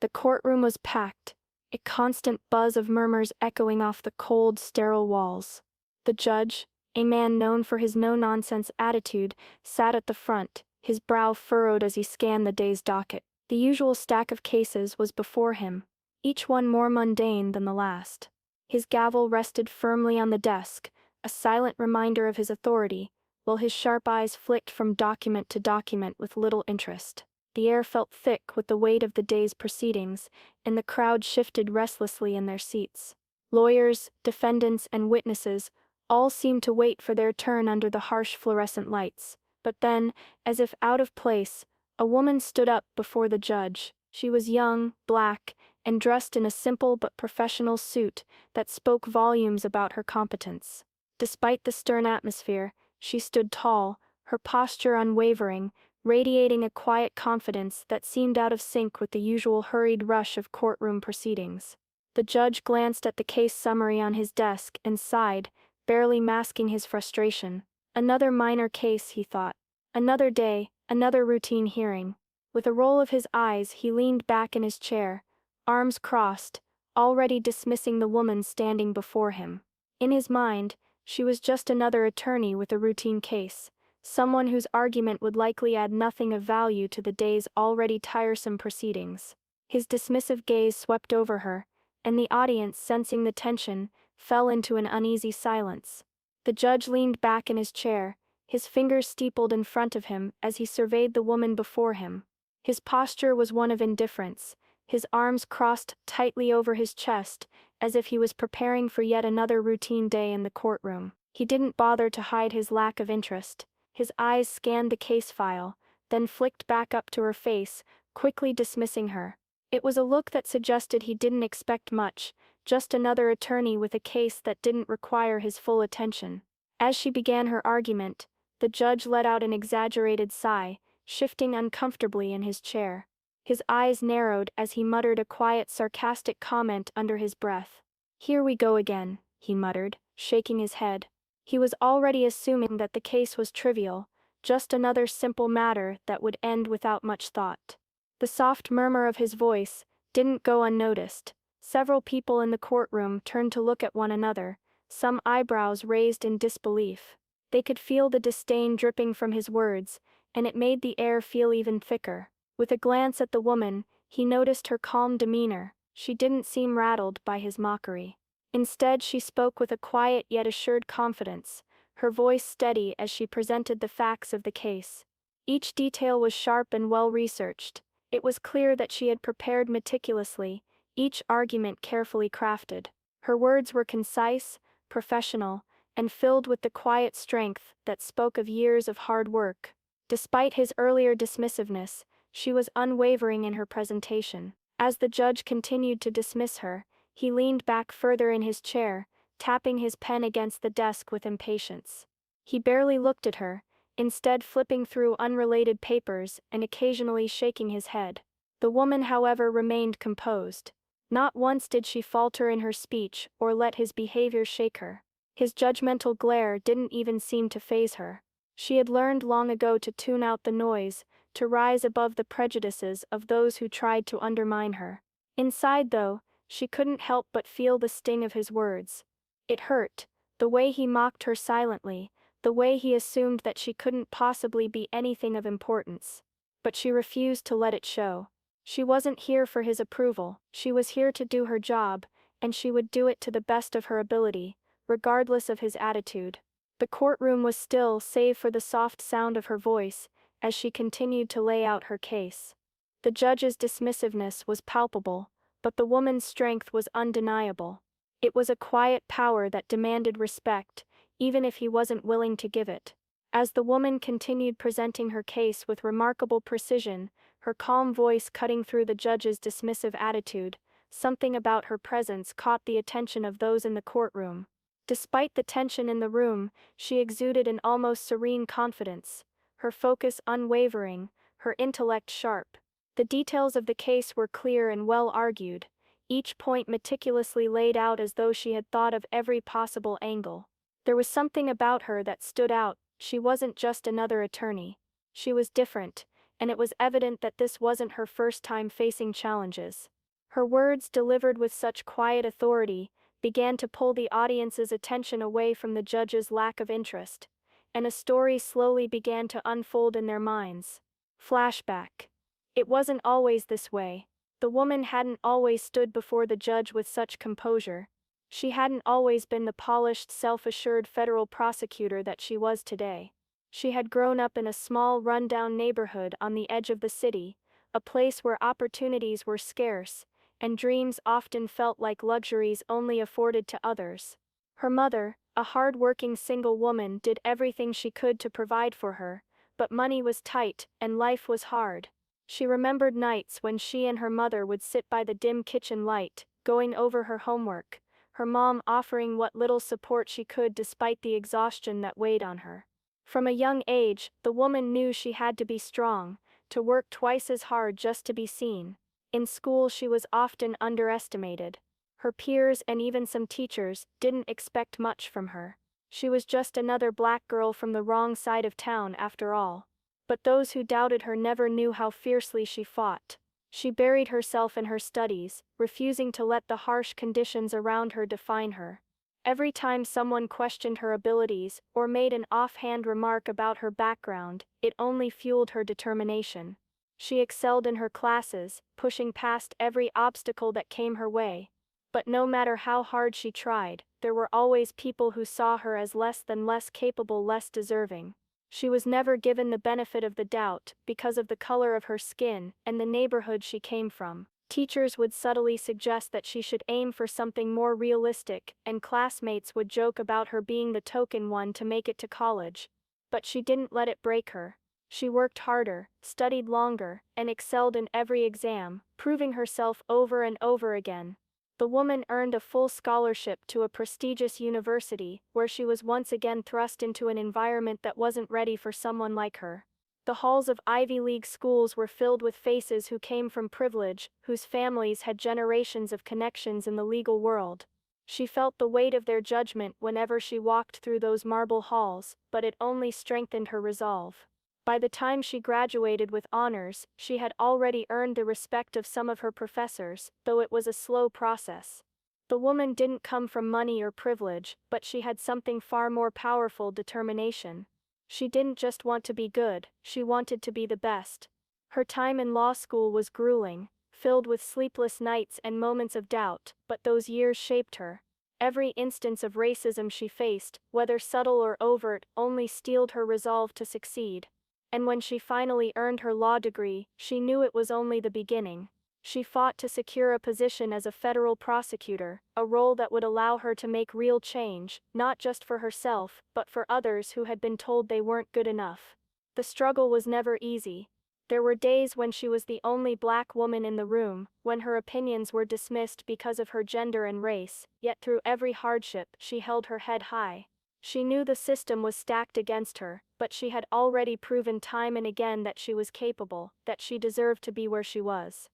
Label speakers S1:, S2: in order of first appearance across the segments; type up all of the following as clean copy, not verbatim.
S1: The courtroom was packed, a constant buzz of murmurs echoing off the cold, sterile walls. The judge, a man known for his no-nonsense attitude, sat at the front, his brow furrowed as he scanned the day's docket. The usual stack of cases was before him, each one more mundane than the last. His gavel rested firmly on the desk, a silent reminder of his authority, while his sharp eyes flicked from document to document with little interest. The air felt thick with the weight of the day's proceedings, and the crowd shifted restlessly in their seats. Lawyers, defendants, and witnesses all seemed to wait for their turn under the harsh fluorescent lights. But then, as if out of place, a woman stood up before the judge. She was young, black, and dressed in a simple but professional suit that spoke volumes about her competence. Despite the stern atmosphere, she stood tall, her posture unwavering, radiating a quiet confidence that seemed out of sync with the usual hurried rush of courtroom proceedings. The judge glanced at the case summary on his desk and sighed, barely masking his frustration. Another minor case, he thought. Another day, another routine hearing. With a roll of his eyes, he leaned back in his chair, arms crossed, already dismissing the woman standing before him. In his mind, she was just another attorney with a routine case, someone whose argument would likely add nothing of value to the day's already tiresome proceedings. His dismissive gaze swept over her, and the audience, sensing the tension, fell into an uneasy silence. The judge leaned back in his chair, his fingers steepled in front of him as he surveyed the woman before him. His posture was one of indifference, his arms crossed tightly over his chest, as if he was preparing for yet another routine day in the courtroom. He didn't bother to hide his lack of interest. His eyes scanned the case file, then flicked back up to her face, quickly dismissing her. It was a look that suggested he didn't expect much, just another attorney with a case that didn't require his full attention. As she began her argument, the judge let out an exaggerated sigh, shifting uncomfortably in his chair. His eyes narrowed as he muttered a quiet, sarcastic comment under his breath. "Here we go again," he muttered, shaking his head. He was already assuming that the case was trivial, just another simple matter that would end without much thought. The soft murmur of his voice didn't go unnoticed. Several people in the courtroom turned to look at one another, some eyebrows raised in disbelief. They could feel the disdain dripping from his words, and it made the air feel even thicker. With a glance at the woman, he noticed her calm demeanor. She didn't seem rattled by his mockery. Instead, she spoke with a quiet yet assured confidence, her voice steady as she presented the facts of the case. Each detail was sharp and well-researched. It was clear that she had prepared meticulously, each argument carefully crafted. Her words were concise, professional, and filled with the quiet strength that spoke of years of hard work. Despite his earlier dismissiveness, she was unwavering in her presentation. As the judge continued to dismiss her, he leaned back further in his chair, tapping his pen against the desk with impatience. He barely looked at her, instead flipping through unrelated papers and occasionally shaking his head. The woman, however, remained composed. Not once did she falter in her speech or let his behavior shake her. His judgmental glare didn't even seem to faze her. She had learned long ago to tune out the noise, to rise above the prejudices of those who tried to undermine her. Inside, though, she couldn't help but feel the sting of his words. It hurt, the way he mocked her silently, the way he assumed that she couldn't possibly be anything of importance. But she refused to let it show. She wasn't here for his approval, she was here to do her job, and she would do it to the best of her ability, regardless of his attitude. The courtroom was still save for the soft sound of her voice, as she continued to lay out her case. The judge's dismissiveness was palpable, but the woman's strength was undeniable. It was a quiet power that demanded respect, even if he wasn't willing to give it. As the woman continued presenting her case with remarkable precision, her calm voice cutting through the judge's dismissive attitude, something about her presence caught the attention of those in the courtroom. Despite the tension in the room, she exuded an almost serene confidence, her focus unwavering, her intellect sharp. The details of the case were clear and well argued, each point meticulously laid out as though she had thought of every possible angle. There was something about her that stood out. She wasn't just another attorney. She was different, and it was evident that this wasn't her first time facing challenges. Her words, delivered with such quiet authority, began to pull the audience's attention away from the judge's lack of interest, and a story slowly began to unfold in their minds. Flashback. It wasn't always this way. The woman hadn't always stood before the judge with such composure. She hadn't always been the polished, self-assured federal prosecutor that she was today. She had grown up in a small, run-down neighborhood on the edge of the city, a place where opportunities were scarce, and dreams often felt like luxuries only afforded to others. Her mother, a hard-working single woman, did everything she could to provide for her, but money was tight and life was hard. She remembered nights when she and her mother would sit by the dim kitchen light, going over her homework, her mom offering what little support she could despite the exhaustion that weighed on her. From a young age, the woman knew she had to be strong, to work twice as hard just to be seen. In school, she was often underestimated. Her peers and even some teachers didn't expect much from her. She was just another black girl from the wrong side of town after all. But those who doubted her never knew how fiercely she fought. She buried herself in her studies, refusing to let the harsh conditions around her define her. Every time someone questioned her abilities or made an offhand remark about her background, it only fueled her determination. She excelled in her classes, pushing past every obstacle that came her way. But no matter how hard she tried, there were always people who saw her as less capable, less deserving. She was never given the benefit of the doubt because of the color of her skin and the neighborhood she came from. Teachers would subtly suggest that she should aim for something more realistic, and classmates would joke about her being the token one to make it to college. But she didn't let it break her. She worked harder, studied longer, and excelled in every exam, proving herself over and over again. The woman earned a full scholarship to a prestigious university, where she was once again thrust into an environment that wasn't ready for someone like her. The halls of Ivy League schools were filled with faces who came from privilege, whose families had generations of connections in the legal world. She felt the weight of their judgment whenever she walked through those marble halls, but it only strengthened her resolve. By the time she graduated with honors, she had already earned the respect of some of her professors, though it was a slow process. The woman didn't come from money or privilege, but she had something far more powerful: determination. She didn't just want to be good, she wanted to be the best. Her time in law school was grueling, filled with sleepless nights and moments of doubt, but those years shaped her. Every instance of racism she faced, whether subtle or overt, only steeled her resolve to succeed. And when she finally earned her law degree, she knew it was only the beginning. She fought to secure a position as a federal prosecutor, a role that would allow her to make real change, not just for herself, but for others who had been told they weren't good enough. The struggle was never easy. There were days when she was the only black woman in the room, when her opinions were dismissed because of her gender and race, yet through every hardship, she held her head high. She knew the system was stacked against her, but she had already proven time and again that she was capable, that she deserved to be where she was.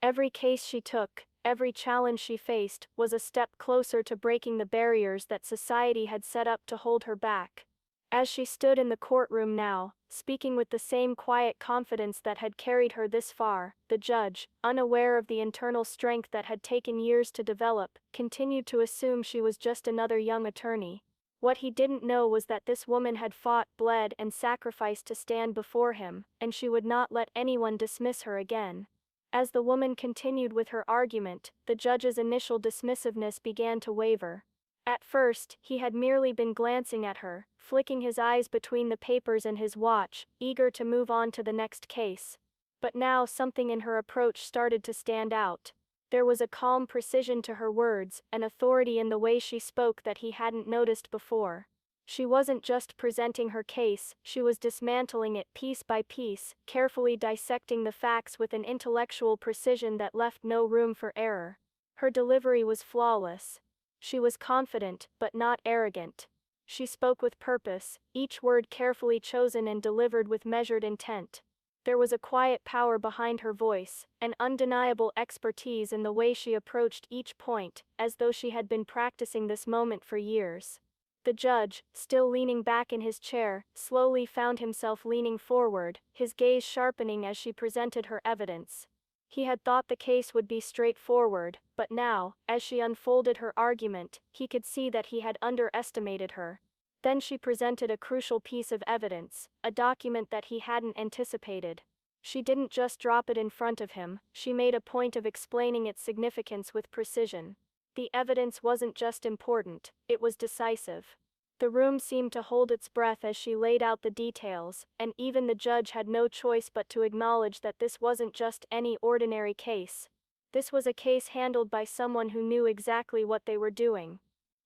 S1: Every case she took, every challenge she faced, was a step closer to breaking the barriers that society had set up to hold her back. As she stood in the courtroom now, speaking with the same quiet confidence that had carried her this far, the judge, unaware of the internal strength that had taken years to develop, continued to assume she was just another young attorney. What he didn't know was that this woman had fought, bled, and sacrificed to stand before him, and she would not let anyone dismiss her again. As the woman continued with her argument, the judge's initial dismissiveness began to waver. At first, he had merely been glancing at her, flicking his eyes between the papers and his watch, eager to move on to the next case. But now something in her approach started to stand out. There was a calm precision to her words, an authority in the way she spoke that he hadn't noticed before. She wasn't just presenting her case, she was dismantling it piece by piece, carefully dissecting the facts with an intellectual precision that left no room for error. Her delivery was flawless. She was confident, but not arrogant. She spoke with purpose, each word carefully chosen and delivered with measured intent. There was a quiet power behind her voice, an undeniable expertise in the way she approached each point, as though she had been practicing this moment for years. The judge, still leaning back in his chair, slowly found himself leaning forward, his gaze sharpening as she presented her evidence. He had thought the case would be straightforward, but now, as she unfolded her argument, he could see that he had underestimated her. Then she presented a crucial piece of evidence, a document that he hadn't anticipated. She didn't just drop it in front of him, she made a point of explaining its significance with precision. The evidence wasn't just important, it was decisive. The room seemed to hold its breath as she laid out the details, and even the judge had no choice but to acknowledge that this wasn't just any ordinary case. This was a case handled by someone who knew exactly what they were doing.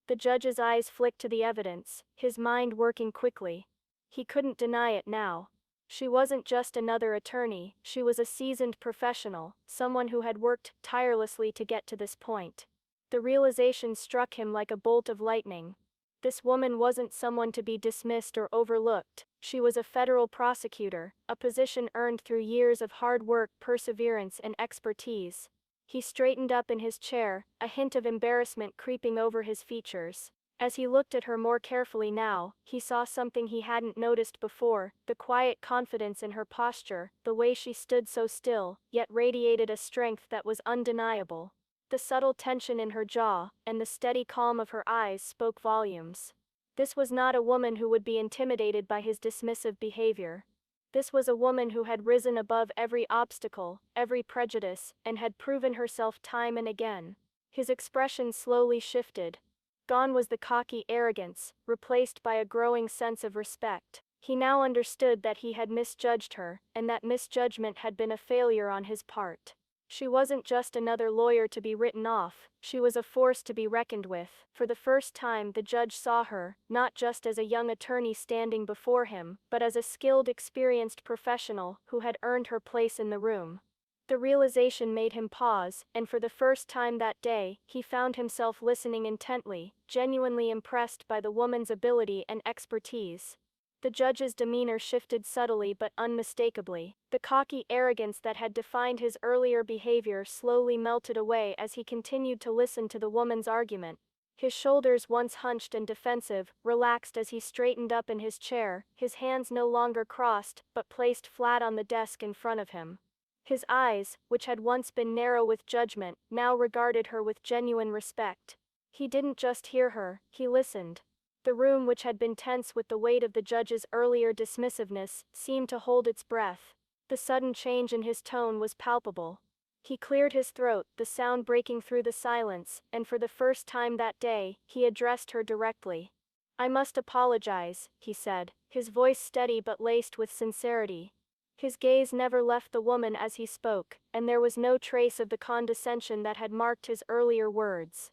S1: The judge's eyes flicked to the evidence, his mind working quickly. He couldn't deny it now. She wasn't just another attorney, she was a seasoned professional, someone who had worked tirelessly to get to this point. The realization struck him like a bolt of lightning. This woman wasn't someone to be dismissed or overlooked, she was a federal prosecutor, a position earned through years of hard work, perseverance, and expertise. He straightened up in his chair, a hint of embarrassment creeping over his features. As he looked at her more carefully now, he saw something he hadn't noticed before, the quiet confidence in her posture, the way she stood so still, yet radiated a strength that was undeniable. The subtle tension in her jaw, and the steady calm of her eyes spoke volumes. This was not a woman who would be intimidated by his dismissive behavior. This was a woman who had risen above every obstacle, every prejudice, and had proven herself time and again. His expression slowly shifted. Gone was the cocky arrogance, replaced by a growing sense of respect. He now understood that he had misjudged her, and that misjudgment had been a failure on his part. She wasn't just another lawyer to be written off, she was a force to be reckoned with. For the first time, the judge saw her, not just as a young attorney standing before him, but as a skilled, experienced professional who had earned her place in the room. The realization made him pause, and for the first time that day, he found himself listening intently, genuinely impressed by the woman's ability and expertise. The judge's demeanor shifted subtly but unmistakably. The cocky arrogance that had defined his earlier behavior slowly melted away as he continued to listen to the woman's argument. His shoulders, once hunched and defensive, relaxed as he straightened up in his chair, his hands no longer crossed, but placed flat on the desk in front of him. His eyes, which had once been narrow with judgment, now regarded her with genuine respect. He didn't just hear her, he listened. The room, which had been tense with the weight of the judge's earlier dismissiveness, seemed to hold its breath. The sudden change in his tone was palpable. He cleared his throat, the sound breaking through the silence, and for the first time that day, he addressed her directly. "I must apologize," he said, his voice steady but laced with sincerity. His gaze never left the woman as he spoke, and there was no trace of the condescension that had marked his earlier words.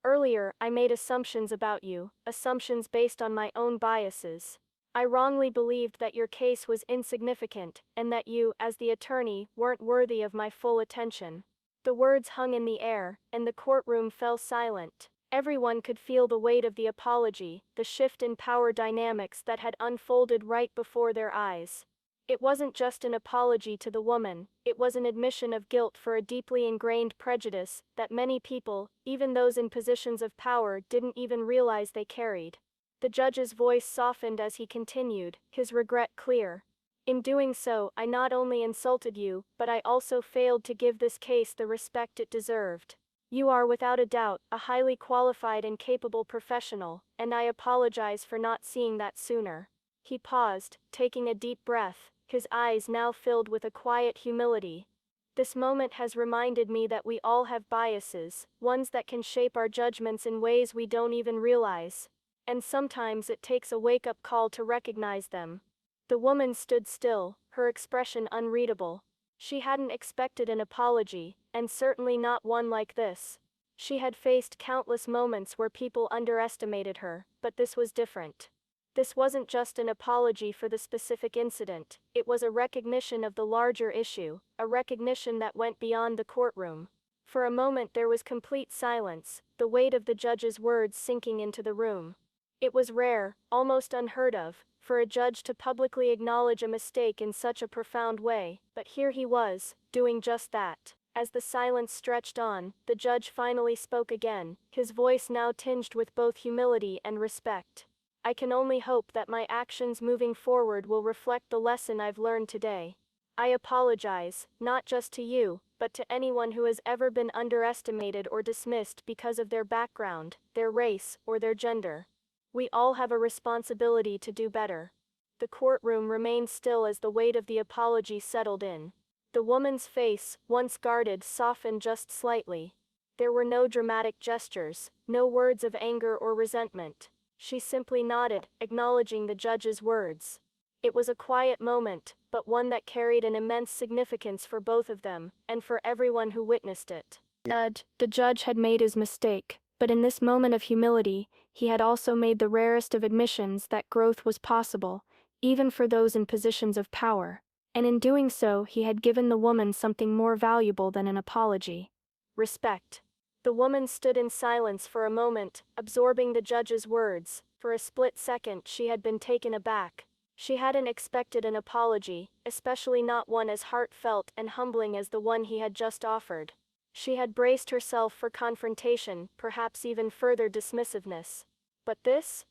S1: "Earlier, I made assumptions about you, assumptions based on my own biases. I wrongly believed that your case was insignificant, and that you, as the attorney, weren't worthy of my full attention." The words hung in the air, and the courtroom fell silent. Everyone could feel the weight of the apology, the shift in power dynamics that had unfolded right before their eyes. It wasn't just an apology to the woman, it was an admission of guilt for a deeply ingrained prejudice that many people, even those in positions of power, didn't even realize they carried. The judge's voice softened as he continued, his regret clear. "In doing so, I not only insulted you, but I also failed to give this case the respect it deserved. You are without a doubt a highly qualified and capable professional, and I apologize for not seeing that sooner." He paused, taking a deep breath, his eyes now filled with a quiet humility. "This moment has reminded me that we all have biases, ones that can shape our judgments in ways we don't even realize. And sometimes it takes a wake-up call to recognize them." The woman stood still, her expression unreadable. She hadn't expected an apology, and certainly not one like this. She had faced countless moments where people underestimated her, but this was different. This wasn't just an apology for the specific incident, it was a recognition of the larger issue, a recognition that went beyond the courtroom. For a moment there was complete silence, the weight of the judge's words sinking into the room. It was rare, almost unheard of, for a judge to publicly acknowledge a mistake in such a profound way, but here he was, doing just that. As the silence stretched on, the judge finally spoke again, his voice now tinged with both humility and respect. I can only hope that my actions moving forward will reflect the lesson I've learned today. I apologize, not just to you, but to anyone who has ever been underestimated or dismissed because of their background, their race, or their gender. We all have a responsibility to do better. The courtroom remained still as the weight of the apology settled in. The woman's face, once guarded, softened just slightly. There were no dramatic gestures, no words of anger or resentment. She simply nodded, acknowledging the judge's words. It was a quiet moment, but one that carried an immense significance for both of them, and for everyone who witnessed it. The judge had made his mistake, but in this moment of humility, he had also made the rarest of admissions that growth was possible, even for those in positions of power. And in doing so, he had given the woman something more valuable than an apology: respect. The woman stood in silence for a moment, absorbing the judge's words. For a split second, she had been taken aback. She hadn't expected an apology, especially not one as heartfelt and humbling as the one he had just offered. She had braced herself for confrontation, perhaps even further dismissiveness. But this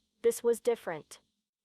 S1: was different.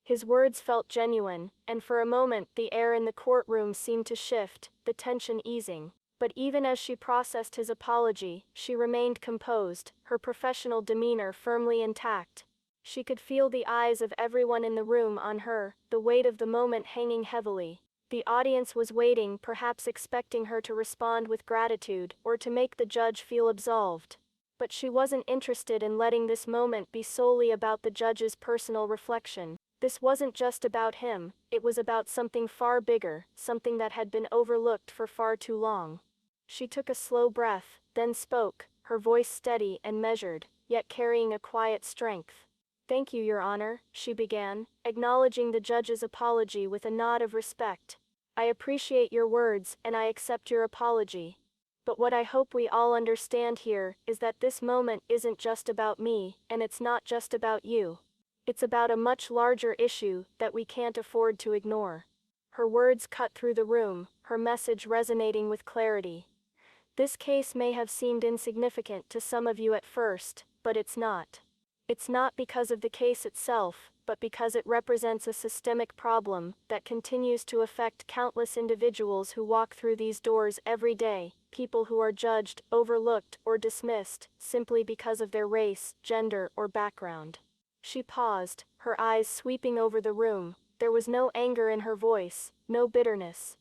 S1: His words felt genuine, and for a moment the air in the courtroom seemed to shift, the tension easing. But even as she processed his apology, she remained composed, her professional demeanor firmly intact. She could feel the eyes of everyone in the room on her, the weight of the moment hanging heavily. The audience was waiting, perhaps expecting her to respond with gratitude, or to make the judge feel absolved. But she wasn't interested in letting this moment be solely about the judge's personal reflection. This wasn't just about him, it was about something far bigger, something that had been overlooked for far too long. She took a slow breath, then spoke, her voice steady and measured, yet carrying a quiet strength. "Thank you, Your Honor," she began, acknowledging the judge's apology with a nod of respect. "I appreciate your words, and I accept your apology. But what I hope we all understand here is that this moment isn't just about me, and it's not just about you. It's about a much larger issue that we can't afford to ignore." Her words cut through the room, her message resonating with clarity. This case may have seemed insignificant to some of you at first, but it's not. It's not because of the case itself, but because it represents a systemic problem that continues to affect countless individuals who walk through these doors every day, people who are judged, overlooked, or dismissed, simply because of their race, gender, or background. She paused, her eyes sweeping over the room. There was no anger in her voice, no bitterness.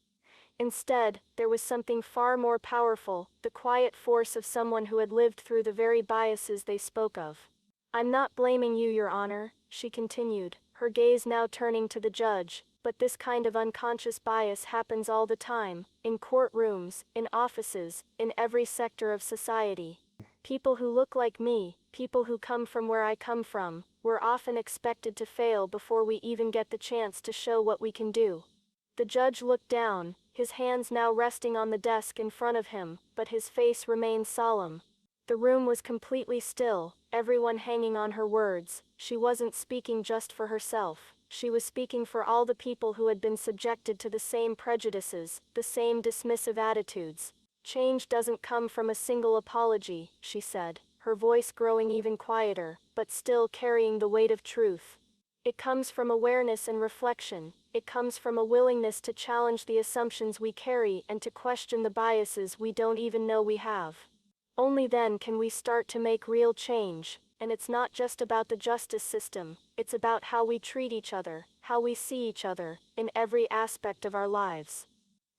S1: Instead, there was something far more powerful, the quiet force of someone who had lived through the very biases they spoke of. "I'm not blaming you, Your Honor," she continued, her gaze now turning to the judge, "but this kind of unconscious bias happens all the time, in courtrooms, in offices, in every sector of society. People who look like me, people who come from where I come from, we're often expected to fail before we even get the chance to show what we can do." The judge looked down, his hands now resting on the desk in front of him, but his face remained solemn. The room was completely still, everyone hanging on her words. She wasn't speaking just for herself. She was speaking for all the people who had been subjected to the same prejudices, the same dismissive attitudes. "Change doesn't come from a single apology," she said, her voice growing even quieter, but still carrying the weight of truth. "It comes from awareness and reflection. It comes from a willingness to challenge the assumptions we carry and to question the biases we don't even know we have. Only then can we start to make real change, and it's not just about the justice system, it's about how we treat each other, how we see each other, in every aspect of our lives."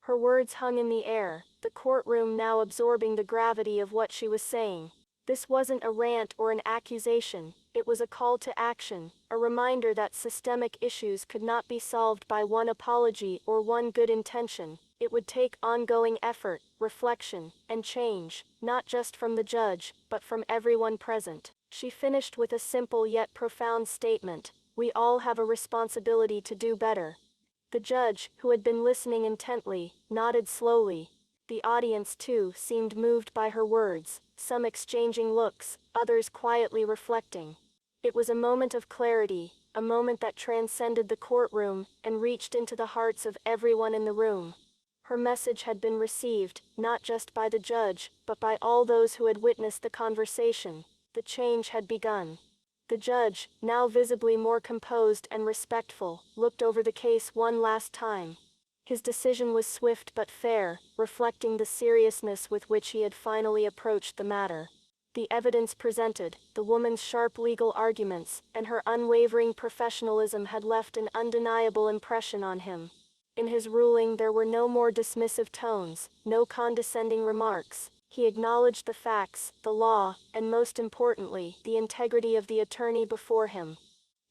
S1: Her words hung in the air, the courtroom now absorbing the gravity of what she was saying. This wasn't a rant or an accusation, it was a call to action, a reminder that systemic issues could not be solved by one apology or one good intention. It would take ongoing effort, reflection, and change, not just from the judge, but from everyone present. She finished with a simple yet profound statement: "We all have a responsibility to do better." The judge, who had been listening intently, nodded slowly. The audience, too, seemed moved by her words, some exchanging looks, others quietly reflecting. It was a moment of clarity, a moment that transcended the courtroom and reached into the hearts of everyone in the room. Her message had been received, not just by the judge, but by all those who had witnessed the conversation. The change had begun. The judge, now visibly more composed and respectful, looked over the case one last time. His decision was swift but fair, reflecting the seriousness with which he had finally approached the matter. The evidence presented, the woman's sharp legal arguments, and her unwavering professionalism had left an undeniable impression on him. In his ruling there were no more dismissive tones, no condescending remarks. He acknowledged the facts, the law, and most importantly, the integrity of the attorney before him.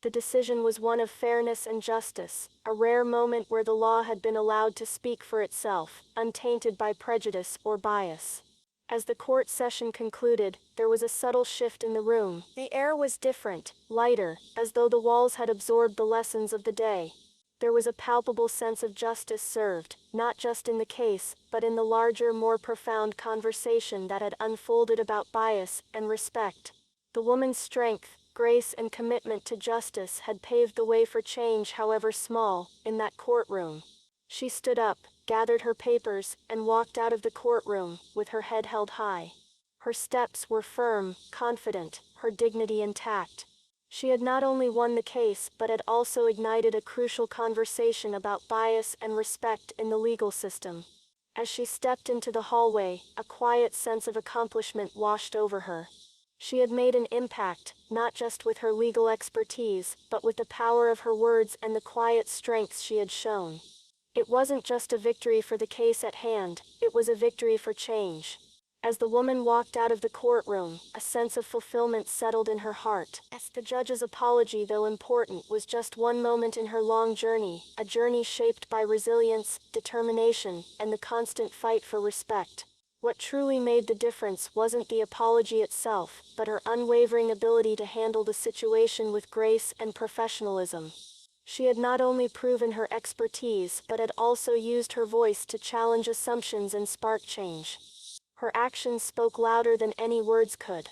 S1: The decision was one of fairness and justice, a rare moment where the law had been allowed to speak for itself, untainted by prejudice or bias. As the court session concluded, there was a subtle shift in the room. The air was different, lighter, as though the walls had absorbed the lessons of the day. There was a palpable sense of justice served, not just in the case, but in the larger, more profound conversation that had unfolded about bias and respect. The woman's strength, grace, and commitment to justice had paved the way for change, however small, in that courtroom. She stood up, gathered her papers, and walked out of the courtroom, with her head held high. Her steps were firm, confident, her dignity intact. She had not only won the case but had also ignited a crucial conversation about bias and respect in the legal system. As she stepped into the hallway, a quiet sense of accomplishment washed over her. She had made an impact, not just with her legal expertise, but with the power of her words and the quiet strength she had shown. It wasn't just a victory for the case at hand, it was a victory for change. As the woman walked out of the courtroom, a sense of fulfillment settled in her heart. The judge's apology, though important, was just one moment in her long journey, a journey shaped by resilience, determination, and the constant fight for respect. What truly made the difference wasn't the apology itself, but her unwavering ability to handle the situation with grace and professionalism. She had not only proven her expertise, but had also used her voice to challenge assumptions and spark change. Her actions spoke louder than any words could.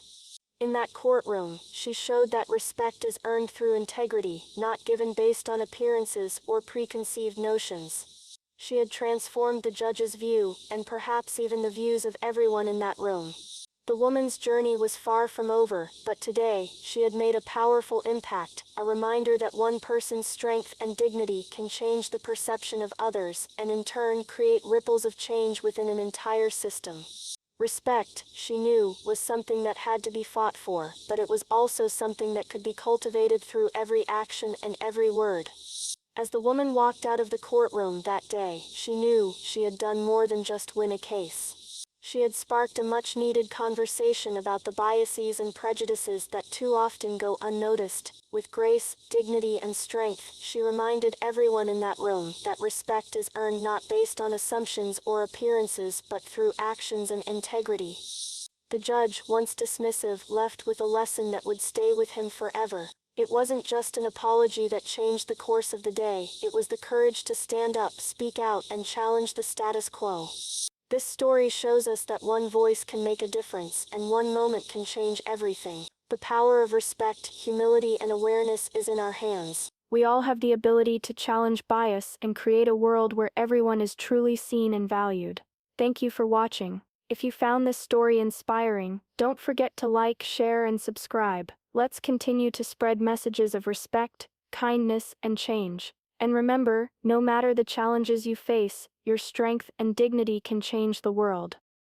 S1: In that courtroom, she showed that respect is earned through integrity, not given based on appearances or preconceived notions. She had transformed the judge's view, and perhaps even the views of everyone in that room. The woman's journey was far from over, but today, she had made a powerful impact, a reminder that one person's strength and dignity can change the perception of others, and in turn create ripples of change within an entire system. Respect, she knew, was something that had to be fought for, but it was also something that could be cultivated through every action and every word. As the woman walked out of the courtroom that day, she knew she had done more than just win a case. She had sparked a much-needed conversation about the biases and prejudices that too often go unnoticed. With grace, dignity, and strength, she reminded everyone in that room that respect is earned not based on assumptions or appearances but through actions and integrity. The judge, once dismissive, left with a lesson that would stay with him forever. It wasn't just an apology that changed the course of the day, it was the courage to stand up, speak out, and challenge the status quo. This story shows us that one voice can make a difference, and one moment can change everything. The power of respect, humility, and awareness is in our hands. We all have the ability to challenge bias and create a world where everyone is truly seen and valued. Thank you for watching. If you found this story inspiring, don't forget to like, share, and subscribe. Let's continue to spread messages of respect, kindness, and change. And remember, no matter the challenges you face, your strength and dignity can change the world.